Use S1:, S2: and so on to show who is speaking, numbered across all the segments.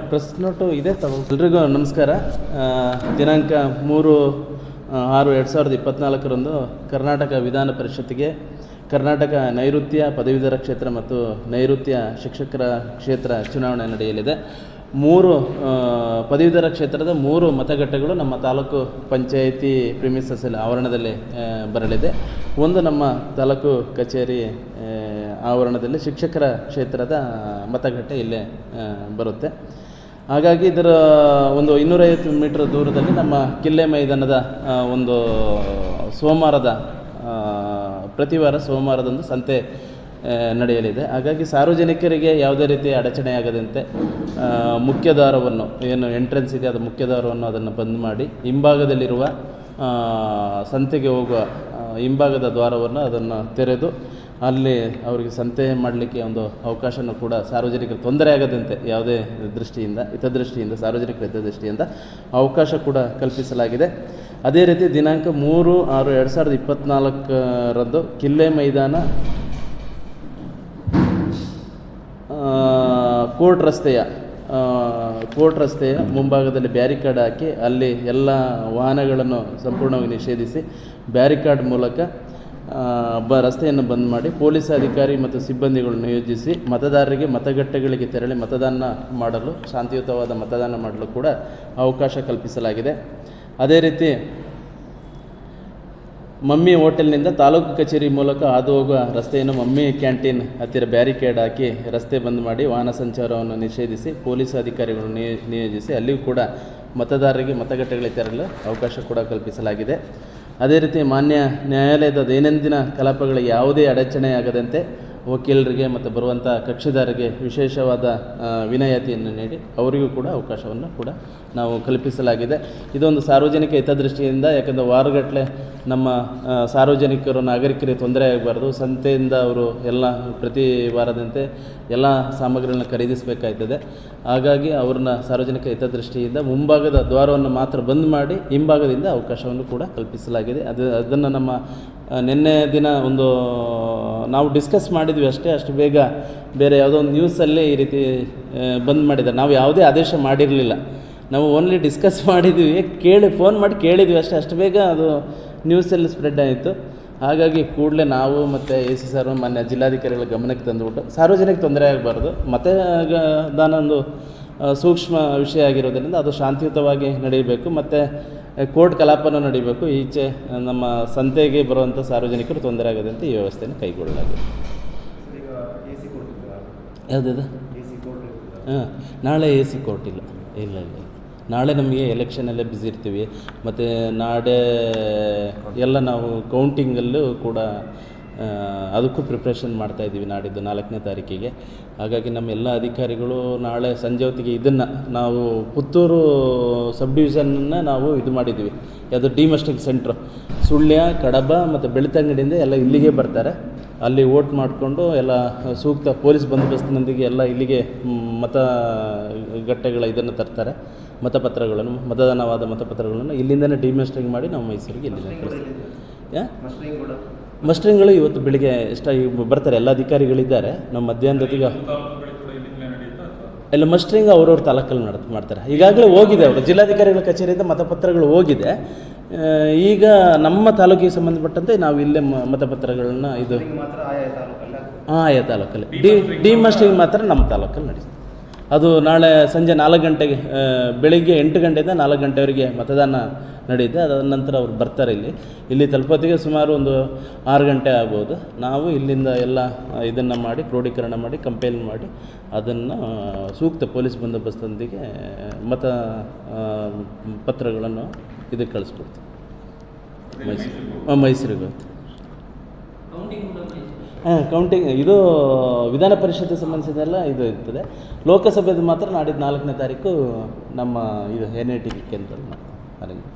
S1: Press note ಇದೆ ಎಲ್ರಿಗೂ ನಮಸ್ಕಾರ. ದಿನಾಂಕ 3/6/2024 ಕರ್ನಾಟಕ ವಿಧಾನ ಪರಿಷತ್ತಿಗೆ ಕರ್ನಾಟಕ ನೈಋತ್ಯ ಪದವೀಧರ ಕ್ಷೇತ್ರ ಮತ್ತು ನೈಋತ್ಯ ಶಿಕ್ಷಕರ ಕ್ಷೇತ್ರ ಚುನಾವಣೆ ನಡೆಯಲಿದೆ. 3 ಪದವೀಧರ ಕ್ಷೇತ್ರದ 3 ಮತಗಟ್ಟೆಗಳು ನಮ್ಮ ತಾಲೂಕು ಪಂಚಾಯಿತಿ ಪ್ರಿಮಿಸಸ್ ಆವರಣದಲ್ಲಿ ಬರಲಿದೆ. ಒಂದು ನಮ್ಮ ತಾಲೂಕು ಕಚೇರಿ ಆವರಣದಲ್ಲಿ ಶಿಕ್ಷಕರ ಕ್ಷೇತ್ರದ ಮತಗಟ್ಟೆ ಇಲ್ಲೇ ಬರುತ್ತೆ. ಹಾಗಾಗಿ ಇದರ ಒಂದು 250 ಮೀಟರ್ ದೂರದಲ್ಲಿ ನಮ್ಮ ಕಿಲ್ಲೆ ಮೈದಾನದ ಒಂದು ಪ್ರತಿ ವಾರ ಸೋಮವಾರದಂದು ಸಂತೆ ನಡೆಯಲಿದೆ. ಹಾಗಾಗಿ ಸಾರ್ವಜನಿಕರಿಗೆ ಯಾವುದೇ ರೀತಿ ಅಡಚಣೆಯಾಗದಂತೆ ಮುಖ್ಯ ದ್ವಾರವನ್ನು ಏನು ಎಂಟ್ರೆನ್ಸ್ ಇದೆ ಅದು ಮುಖ್ಯ ದ್ವಾರವನ್ನು ಅದನ್ನು ಬಂದ್ ಮಾಡಿ ಹಿಂಭಾಗದಲ್ಲಿರುವ ಸಂತೆಗೆ ಹೋಗುವ ಹಿಂಭಾಗದ ದ್ವಾರವನ್ನು ಅದನ್ನು ತೆರೆದು ಅಲ್ಲಿ ಅವರಿಗೆ ಸಂತೆ ಮಾಡಲಿಕ್ಕೆ ಒಂದು ಅವಕಾಶನೂ ಕೂಡ ಸಾರ್ವಜನಿಕರು ತೊಂದರೆ ಆಗದಂತೆ ಯಾವುದೇ ಹಿತದೃಷ್ಟಿಯಿಂದ ಸಾರ್ವಜನಿಕರ ಹಿತದೃಷ್ಟಿಯಿಂದ ಅವಕಾಶ ಕೂಡ ಕಲ್ಪಿಸಲಾಗಿದೆ. ಅದೇ ರೀತಿ ದಿನಾಂಕ 3/6/2024 ಕಿಲ್ಲೆ ಮೈದಾನ ಕೋರ್ಟ್ ರಸ್ತೆಯ ಮುಂಭಾಗದಲ್ಲಿ ಬ್ಯಾರಿಕಾರ್ಡ್ ಹಾಕಿ ಅಲ್ಲಿ ಎಲ್ಲ ವಾಹನಗಳನ್ನು ಸಂಪೂರ್ಣವಾಗಿ ನಿಷೇಧಿಸಿ ಬ್ಯಾರಿಕಾರ್ಡ್ ಮೂಲಕ ರಸ್ತೆಯನ್ನು ಬಂದ್ ಮಾಡಿ ಪೊಲೀಸ್ ಅಧಿಕಾರಿ ಮತ್ತು ಸಿಬ್ಬಂದಿಗಳನ್ನು ನಿಯೋಜಿಸಿ ಮತದಾರರಿಗೆ ಮತಗಟ್ಟೆಗಳಿಗೆ ತೆರಳಿ ಮತದಾನ ಮಾಡಲು ಶಾಂತಿಯುತವಾದ ಮತದಾನ ಮಾಡಲು ಕೂಡ ಅವಕಾಶ ಕಲ್ಪಿಸಲಾಗಿದೆ. ಅದೇ ರೀತಿ ಮಮ್ಮಿ ಹೋಟೆಲ್ನಿಂದ ತಾಲೂಕು ಕಚೇರಿ ಮೂಲಕ ಹಾದು ಹೋಗುವ ರಸ್ತೆಯನ್ನು ಮಮ್ಮಿ ಕ್ಯಾಂಟೀನ್ ಹತ್ತಿರ ಬ್ಯಾರಿಕೇಡ್ ಹಾಕಿ ರಸ್ತೆ ಬಂದ್ ಮಾಡಿ ವಾಹನ ಸಂಚಾರವನ್ನು ನಿಷೇಧಿಸಿ ಪೊಲೀಸ್ ಅಧಿಕಾರಿಗಳನ್ನು ನಿಯೋಜಿಸಿ ಅಲ್ಲಿಯೂ ಕೂಡ ಮತದಾರರಿಗೆ ಮತಗಟ್ಟೆಗಳಿಗೆ ತೆರಳಲು ಅವಕಾಶ ಕೂಡ ಕಲ್ಪಿಸಲಾಗಿದೆ. ಅದೇ ರೀತಿ ಮಾನ್ಯ ನ್ಯಾಯಾಲಯದ ದೈನಂದಿನ ಕಲಾಪಗಳಿಗೆ ಯಾವುದೇ ಅಡಚಣೆಯಾಗದಂತೆ ವಕೀಲರಿಗೆ ಮತ್ತು ಬರುವಂಥ ಕಕ್ಷಿದಾರರಿಗೆ ವಿಶೇಷವಾದ ವಿನಾಯಿತಿಯನ್ನು ನೀಡಿ ಅವರಿಗೂ ಕೂಡ ಅವಕಾಶವನ್ನು ಕೂಡ ನಾವು ಕಲ್ಪಿಸಲಾಗಿದೆ. ಇದೊಂದು ಸಾರ್ವಜನಿಕ ಹಿತದೃಷ್ಟಿಯಿಂದ, ಯಾಕಂದರೆ ವಾರಗಟ್ಟಲೆ ನಮ್ಮ ಸಾರ್ವಜನಿಕರು ನಾಗರಿಕರಿಗೆ ತೊಂದರೆ ಆಗಬಾರ್ದು. ಸಂತೆಯಿಂದ ಅವರು ಎಲ್ಲ ಪ್ರತಿ ವಾರದಂತೆ ಎಲ್ಲ ಸಾಮಗ್ರಿಗಳನ್ನ ಖರೀದಿಸಬೇಕಾಗ್ತದೆ. ಹಾಗಾಗಿ ಅವ್ರನ್ನ ಸಾರ್ವಜನಿಕ ಹಿತದೃಷ್ಟಿಯಿಂದ ಮುಂಭಾಗದ ದ್ವಾರವನ್ನು ಮಾತ್ರ ಬಂದ್ ಮಾಡಿ ಹಿಂಭಾಗದಿಂದ ಅವಕಾಶವನ್ನು ಕೂಡ ಕಲ್ಪಿಸಲಾಗಿದೆ. ಅದನ್ನು ನಮ್ಮ ನಿನ್ನೆ ದಿನ ನಾವು ಡಿಸ್ಕಸ್ ಮಾಡಿದ್ವಿ ಅಷ್ಟು ಬೇಗ ಬೇರೆ ಯಾವುದೋ ಒಂದು ನ್ಯೂಸಲ್ಲಿ ಈ ರೀತಿ ಬಂದ್ ಮಾಡಿದ್ದಾರೆ. ನಾವು ಯಾವುದೇ ಆದೇಶ ಮಾಡಿರಲಿಲ್ಲ, ನಾವು ಓನ್ಲಿ ಡಿಸ್ಕಸ್ ಮಾಡಿದ್ವಿ, ಫೋನ್ ಮಾಡಿ ಕೇಳಿದ್ವಿ ಅಷ್ಟು ಬೇಗ ಅದು ನ್ಯೂಸಲ್ಲಿ ಸ್ಪ್ರೆಡ್ ಆಯಿತು. ಹಾಗಾಗಿ ಕೂಡಲೇ ನಾವು ಮತ್ತು AC ಸರ್ ಮಾನ್ಯ ಜಿಲ್ಲಾಧಿಕಾರಿಗಳ ಗಮನಕ್ಕೆ ತಂದುಬಿಟ್ಟು ಸಾರ್ವಜನಿಕ ತೊಂದರೆ ಆಗಬಾರ್ದು, ಮತದಾನ ಒಂದು ಸೂಕ್ಷ್ಮ ವಿಷಯ ಆಗಿರೋದರಿಂದ ಅದು ಶಾಂತಿಯುತವಾಗಿ ನಡೆಯಬೇಕು ಮತ್ತು ಕೋರ್ಟ್ ಕಲಾಪನೂ ನಡೀಬೇಕು. ಈಚೆ ನಮ್ಮ ಸಂತೆಗೆ ಬರುವಂಥ ಸಾರ್ವಜನಿಕರು ತೊಂದರೆ ಆಗದಂತೆ ಈ ವ್ಯವಸ್ಥೆಯನ್ನು ಕೈಗೊಳ್ಳಲಾಗಿದೆ. ಯಾವುದಿದೆ? ನಾಳೆ AC ಕೋರ್ಟ್ ಇಲ್ಲ. ನಾಳೆ ನಮಗೆ ಎಲೆಕ್ಷನಲ್ಲೇ ಬ್ಯುಸಿ ಇರ್ತೀವಿ. ಮತ್ತು ನಾಳೆ ಎಲ್ಲ ನಾವು ಕೌಂಟಿಂಗಲ್ಲೂ ಕೂಡ ಅದಕ್ಕೂ ಪ್ರಿಪ್ರೇಷನ್ ಮಾಡ್ತಾಯಿದ್ದೀವಿ ನಾಡಿದ್ದು 4ನೇ ತಾರೀಕಿಗೆ. ಹಾಗಾಗಿ ನಮ್ಮ ಎಲ್ಲ ಅಧಿಕಾರಿಗಳು ನಾಳೆ ಸಂಜೆ ಹೊತ್ತಿಗೆ ಇದನ್ನು ನಾವು ಪುತ್ತೂರು ಸಬ್ ಡಿವಿಷನ್ನ ನಾವು ಇದು ಮಾಡಿದ್ವಿ, ಯಾವುದು ಡಿಮಸ್ಟಿಕ್ ಸೆಂಟ್ರು ಸುಳ್ಯ, ಕಡಬ ಮತ್ತು ಬೆಳ್ತಂಗಡಿಯಿಂದ ಎಲ್ಲ ಇಲ್ಲಿಗೆ ಬರ್ತಾರೆ. ಅಲ್ಲಿ ವೋಟ್ ಮಾಡಿಕೊಂಡು ಎಲ್ಲ ಸೂಕ್ತ ಪೊಲೀಸ್ ಬಂದೋಬಸ್ತಿನೊಂದಿಗೆ ಎಲ್ಲ ಇಲ್ಲಿಗೆ ಮತಗಟ್ಟೆಗಳ ಇದನ್ನು ತರ್ತಾರೆ, ಮತದಾನವಾದ ಮತಪತ್ರಗಳನ್ನು ಇಲ್ಲಿಂದನೇ ಡಿಮಸ್ಟ್ರಿಂಗ್ ಮಾಡಿ ನಾವು ಮೈಸೂರಿಗೆ ಇಲ್ಲಿಂದ ಕಳಿಸ್ತೀವಿ. ಮಸ್ಟ್ರಿಂಗ್ಗಳು ಇವತ್ತು ಬೆಳಿಗ್ಗೆ ಎಷ್ಟಾಗಿ ಬರ್ತಾರೆ, ಎಲ್ಲ ಅಧಿಕಾರಿಗಳಿದ್ದಾರೆ. ನಮ್ಮ ಮಧ್ಯಾಹ್ನದೊತ್ತಿಗೆ ಎಲ್ಲ ಮಸ್ಟ್ರಿಂಗ್ ಅವ್ರವ್ರ ತಾಲೂಕಲ್ಲಿ ಮಾಡ್ತಾರೆ. ಈಗಾಗಲೇ ಹೋಗಿದೆ, ಅವರು ಜಿಲ್ಲಾಧಿಕಾರಿಗಳ ಕಚೇರಿಯಿಂದ ಮತಪತ್ರಗಳು ಹೋಗಿದೆ. ಈಗ ನಮ್ಮ ತಾಲೂಕಿಗೆ ಸಂಬಂಧಪಟ್ಟಂತೆ ನಾವು ಇಲ್ಲೇ ಮತಪತ್ರಗಳನ್ನ ಆಯಾ ತಾಲೂಕಲ್ಲಿ ಡಿಮಸ್ಟ್ರಿಂಗ್ ಮಾತ್ರ ನಮ್ಮ ತಾಲೂಕಲ್ಲಿ ನಡೆಸ್ತೀವಿ. ಅದು ನಾಳೆ ಸಂಜೆ 4 ಗಂಟೆಗೆ, ಬೆಳಿಗ್ಗೆ 8 ಗಂಟೆಯಿಂದ 4 ಗಂಟೆವರೆಗೆ ಮತದಾನ ನಡೆಯುತ್ತೆ. ಅದಾದ ನಂತರ ಅವ್ರು ಬರ್ತಾರೆ. ಇಲ್ಲಿ ತಲುಪೋತ್ತಿಗೆ ಸುಮಾರು ಒಂದು 6 ಗಂಟೆ ಆಗ್ಬೋದು. ನಾವು ಇಲ್ಲಿಂದ ಎಲ್ಲ ಇದನ್ನು ಮಾಡಿ ಕ್ರೋಢೀಕರಣ ಮಾಡಿ ಕಂಪೈಲ್ ಮಾಡಿ ಅದನ್ನು ಸೂಕ್ತ ಪೊಲೀಸ್ ಬಂದೋಬಸ್ತೊಂದಿಗೆ ಪತ್ರಗಳನ್ನು ಇದಕ್ಕೆ ಕಳಿಸ್ಕೊಡ್ತೀವಿ. ಮೈಸೂರಿಗೆ ಹೋಗ್ತೀವಿ. ಕೌಂಟಿಂಗ್ ಇದು ವಿಧಾನ ಪರಿಷತ್ತಿಗೆ ಸಂಬಂಧಿಸಿದೆಲ್ಲ ಇದು ಇರ್ತದೆ. ಲೋಕಸಭೆದು ಮಾತ್ರ ನಾಡಿದ್ದು 4ನೇ ತಾರೀಕು ನಮ್ಮ ಇದು NIT ಕೇಂದ್ರದಲ್ಲಿ ಅರೇಂಜ್.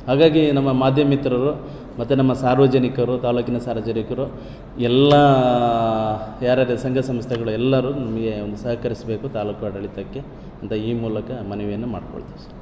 S1: ಹಾಗಾಗಿ ನಮ್ಮ ಮಾಧ್ಯಮ ಮಿತ್ರರು ಮತ್ತು ನಮ್ಮ ಸಾರ್ವಜನಿಕರು, ತಾಲೂಕಿನ ಸಾರ್ವಜನಿಕರು ಎಲ್ಲ ಯಾರ್ಯಾರು ಸಂಘ ಸಂಸ್ಥೆಗಳು ಎಲ್ಲರೂ ನಮಗೆ ಒಂದು ಸಹಕರಿಸಬೇಕು ತಾಲೂಕು ಆಡಳಿತಕ್ಕೆ ಅಂತ ಈ ಮೂಲಕ ಮನವಿಯನ್ನು ಮಾಡ್ಕೊಳ್ತೀವಿ ಸರ್.